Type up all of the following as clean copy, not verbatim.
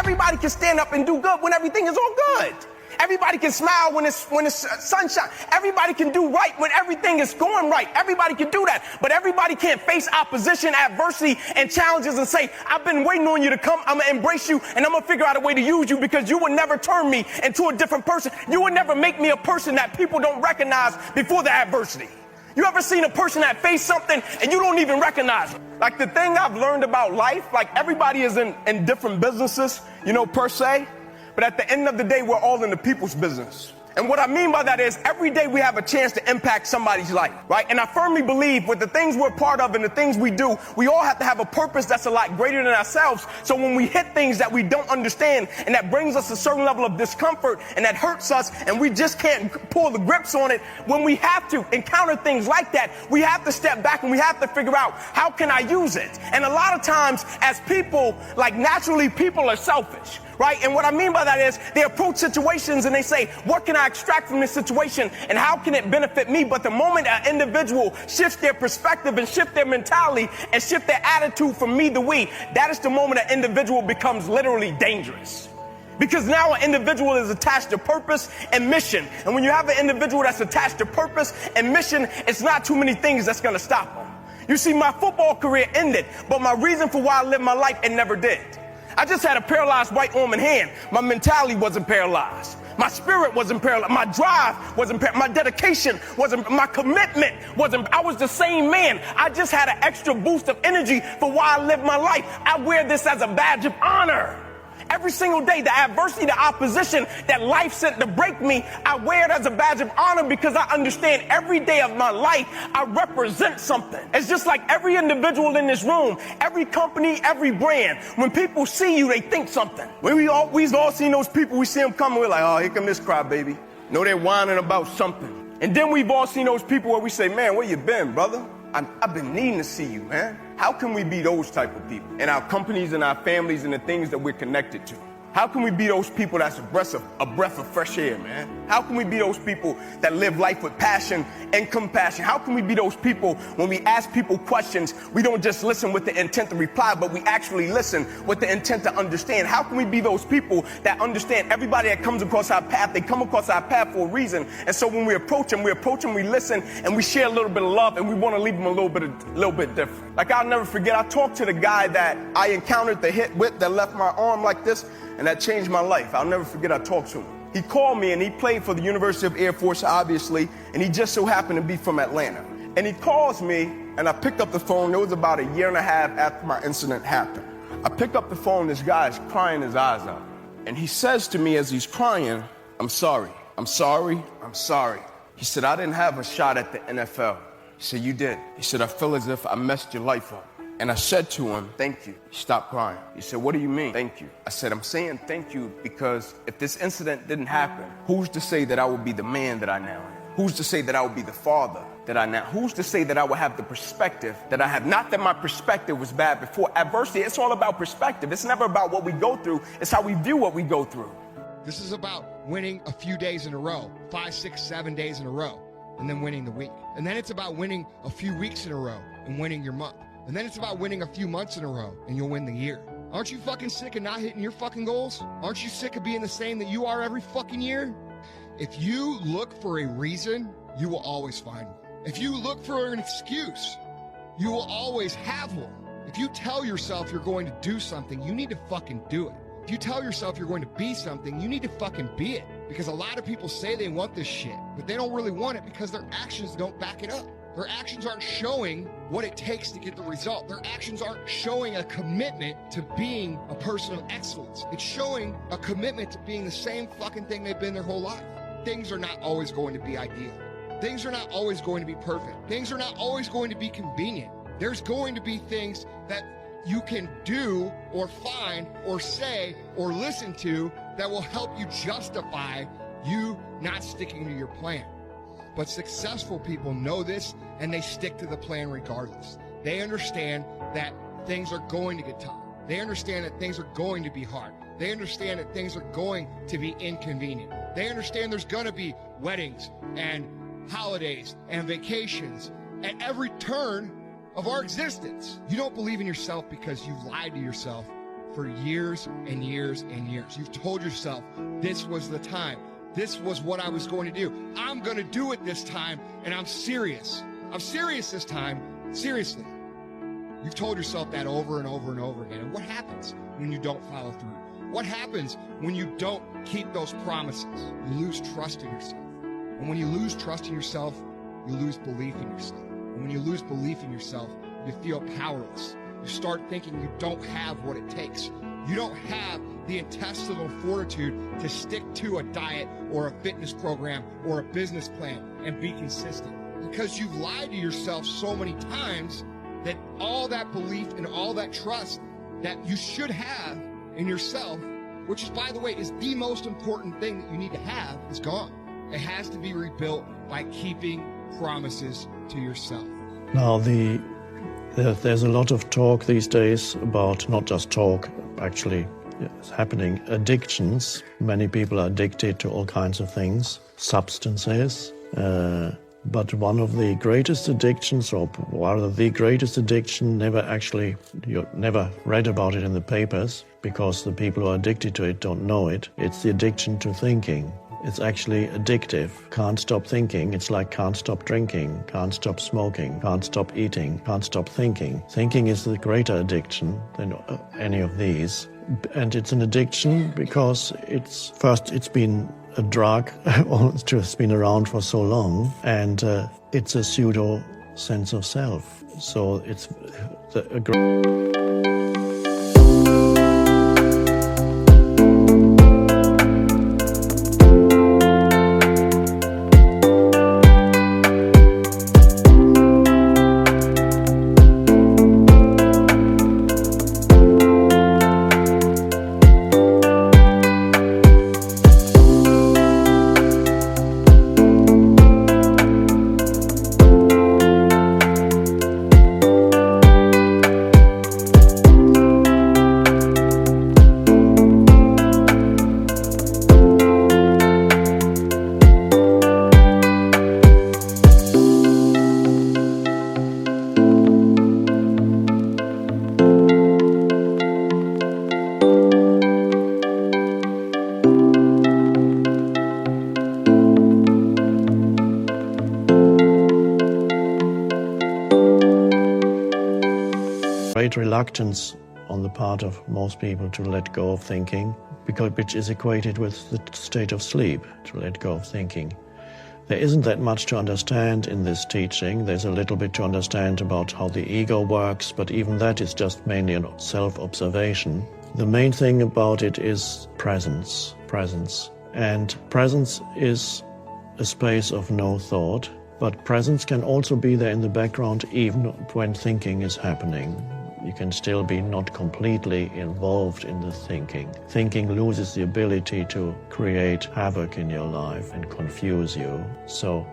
Everybody can stand up and do good when everything is all good. Everybody can smile when it's sunshine. Everybody can do right when everything is going right. Everybody can do that. But everybody can't face opposition, adversity, and challenges and say, I've been waiting on you to come. I'm going to embrace you, and I'm going to figure out a way to use you, because you would never turn me into a different person. You would never make me a person that people don't recognize before the adversity. You ever seen a person that faced something and you don't even recognize them? Like, the thing I've learned about life, like, everybody is in different businesses, per se. But at the end of the day, we're all in the people's business. And what I mean by that is every day we have a chance to impact somebody's life, right? And I firmly believe with the things we're part of and the things we do, we all have to have a purpose that's a lot greater than ourselves. So when we hit things that we don't understand and that brings us a certain level of discomfort and that hurts us and we just can't pull the grips on it, when we have to encounter things like that, we have to step back and we have to figure out, how can I use it? And a lot of times as people, like, naturally people are selfish. Right? And what I mean by that is they approach situations and they say, what can I extract from this situation and how can it benefit me? But the moment an individual shifts their perspective and shift their mentality and shift their attitude from me to we, that is the moment an individual becomes literally dangerous. Because now an individual is attached to purpose and mission. And when you have an individual that's attached to purpose and mission, it's not too many things that's going to stop them. You see, my football career ended, but my reason for why I lived my life, it never did. I just had a paralyzed right arm and hand. My mentality wasn't paralyzed. My spirit wasn't paralyzed. My drive wasn't paralyzed. My dedication wasn't, my commitment wasn't. I was the same man. I just had an extra boost of energy for why I lived my life. I wear this as a badge of honor. Every single day, the adversity, the opposition that life sent to break me, I wear it as a badge of honor because I understand every day of my life, I represent something. It's just like every individual in this room, every company, every brand. When people see you, they think something. We've all seen those people, we see them coming, we're like, oh, here come this crybaby. No, they're whining about something. And then we've all seen those people where we say, man, where you been, brother? I've been needing to see you, man. How can we be those type of people in our companies and our families and the things that we're connected to? How can we be those people that's a breath of fresh air, man? How can we be those people that live life with passion and compassion? How can we be those people when we ask people questions, we don't just listen with the intent to reply, but we actually listen with the intent to understand? How can we be those people that understand everybody that comes across our path, they come across our path for a reason. And so when we approach them, we listen, and we share a little bit of love, and we want to leave them a little bit different. Like, I'll never forget, I talked to the guy that I encountered the hit with that left my arm like this, and that changed my life. I'll never forget, I talked to him. He called me, and he played for the University of Air Force, obviously, and he just so happened to be from Atlanta. And he calls me, and I picked up the phone. It was about a year and a half after my incident happened. I picked up the phone, this guy is crying his eyes out. And he says to me as he's crying, I'm sorry. I'm sorry. I'm sorry. He said, I didn't have a shot at the NFL. He said, you did. He said, I feel as if I messed your life up. And I said to him, thank you. He stopped crying. He said, what do you mean? Thank you. I said, I'm saying thank you because if this incident didn't happen, who's to say that I would be the man that I now am? Who's to say that I would be the father that I now? Who's to say that I would have the perspective that I have? Not that my perspective was bad before. Adversity, it's all about perspective. It's never about what we go through. It's how we view what we go through. This is about winning a few days in a row, 5, 6, 7 days in a row, and then winning the week. And then it's about winning a few weeks in a row and winning your month. And then it's about winning a few months in a row, and you'll win the year. Aren't you fucking sick of not hitting your fucking goals? Aren't you sick of being the same that you are every fucking year? If you look for a reason, you will always find one. If you look for an excuse, you will always have one. If you tell yourself you're going to do something, you need to fucking do it. If you tell yourself you're going to be something, you need to fucking be it. Because a lot of people say they want this shit, but they don't really want it because their actions don't back it up. Their actions aren't showing what it takes to get the result. Their actions aren't showing a commitment to being a person of excellence. It's showing a commitment to being the same fucking thing they've been their whole life. Things are not always going to be ideal. Things are not always going to be perfect. Things are not always going to be convenient. There's going to be things that you can do or find or say or listen to that will help you justify you not sticking to your plan. But successful people know this, and they stick to the plan regardless. They understand that things are going to get tough. They understand that things are going to be hard. They understand that things are going to be inconvenient. They understand there's going to be weddings and holidays and vacations at every turn of our existence. You don't believe in yourself because you've lied to yourself for years and years and years. You've told yourself this was the time. This was what I was going to do. I'm going to do it this time, and I'm serious. I'm serious this time. Seriously. You've told yourself that over and over and over again. And what happens when you don't follow through? What happens when you don't keep those promises? You lose trust in yourself. And when you lose trust in yourself, you lose belief in yourself. And when you lose belief in yourself, you feel powerless. You start thinking you don't have what it takes. You don't have the intestinal fortitude to stick to a diet or a fitness program or a business plan and be consistent. Because you've lied to yourself so many times that all that belief and all that trust that you should have in yourself, which is, by the way, is the most important thing that you need to have, is gone. It has to be rebuilt by keeping promises to yourself. Now, there's a lot of talk these days about, not just talk, actually it's happening, addictions. Many people are addicted to all kinds of things, substances. But one of the greatest addictions, or rather the greatest addiction, you never read about it in the papers because the people who are addicted to it don't know it. It's the addiction to thinking. It's actually addictive. Can't stop thinking. It's like can't stop drinking, can't stop smoking, can't stop eating, can't stop thinking. Thinking is the greater addiction than any of these. And it's an addiction because it's been a drug, it's been around for so long, and it's a pseudo sense of self. So it's a great... Great reluctance on the part of most people to let go of thinking, which is equated with the state of sleep, to let go of thinking. There isn't that much to understand in this teaching. There's a little bit to understand about how the ego works, but even that is just mainly a self-observation. The main thing about it is presence. And presence is a space of no thought, but presence can also be there in the background even when thinking is happening. You can still be not completely involved in the thinking. Thinking loses the ability to create havoc in your life and confuse you. So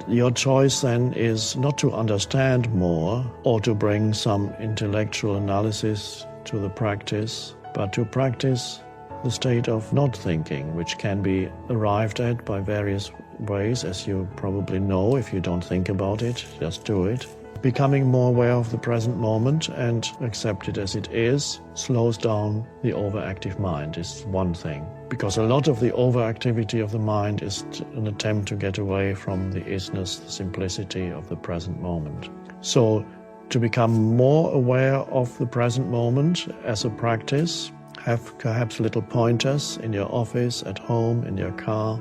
your choice then is not to understand more or to bring some intellectual analysis to the practice, but to practice the state of not thinking, which can be arrived at by various ways, as you probably know. If you don't think about it, just do it. Becoming more aware of the present moment and accept it as it is slows down the overactive mind is one thing. Because a lot of the overactivity of the mind is an attempt to get away from the isness, the simplicity of the present moment. So to become more aware of the present moment as a practice, have perhaps little pointers in your office, at home, in your car.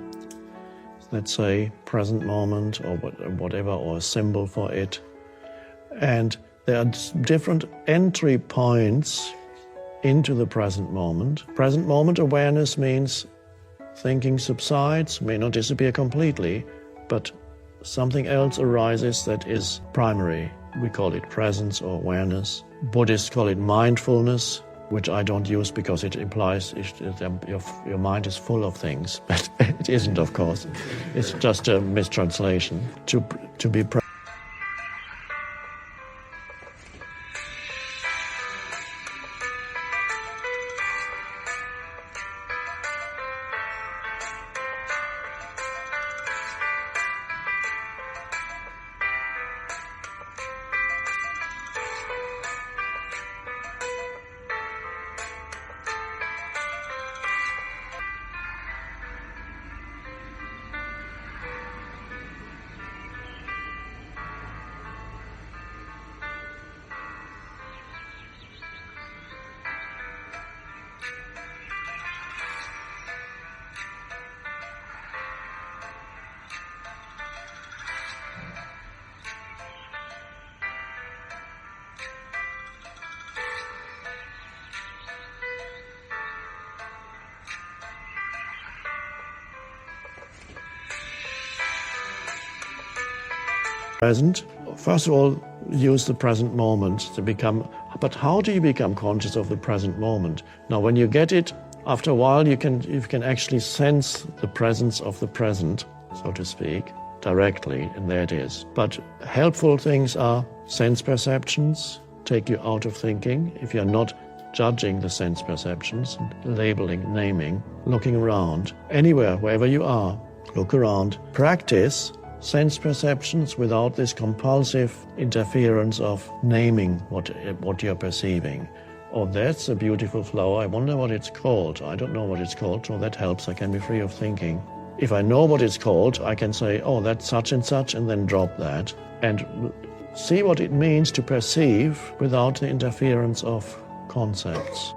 Let's say present moment or whatever, or a symbol for it. And there are different entry points into the present moment. Present moment awareness means thinking subsides, may not disappear completely, but something else arises that is primary. We call it presence or awareness. Buddhists call it mindfulness, which I don't use because it implies your mind is full of things, but it isn't, of course. It's just a mistranslation. To be present. Present. First of all, use the present moment to become, but how do you become conscious of the present moment? Now, when you get it, after a while, you can actually sense the presence of the present, so to speak, directly, and there it is. But helpful things are sense perceptions, take you out of thinking. If you're not judging the sense perceptions, labeling, naming, looking around, anywhere, wherever you are, look around. Practice sense perceptions without this compulsive interference of naming what you're perceiving. Oh, that's a beautiful flower. I wonder what it's called. I don't know what it's called, so that helps. I can be free of thinking. If I know what it's called, I can say, oh, that's such, and then drop that. And see what it means to perceive without the interference of concepts.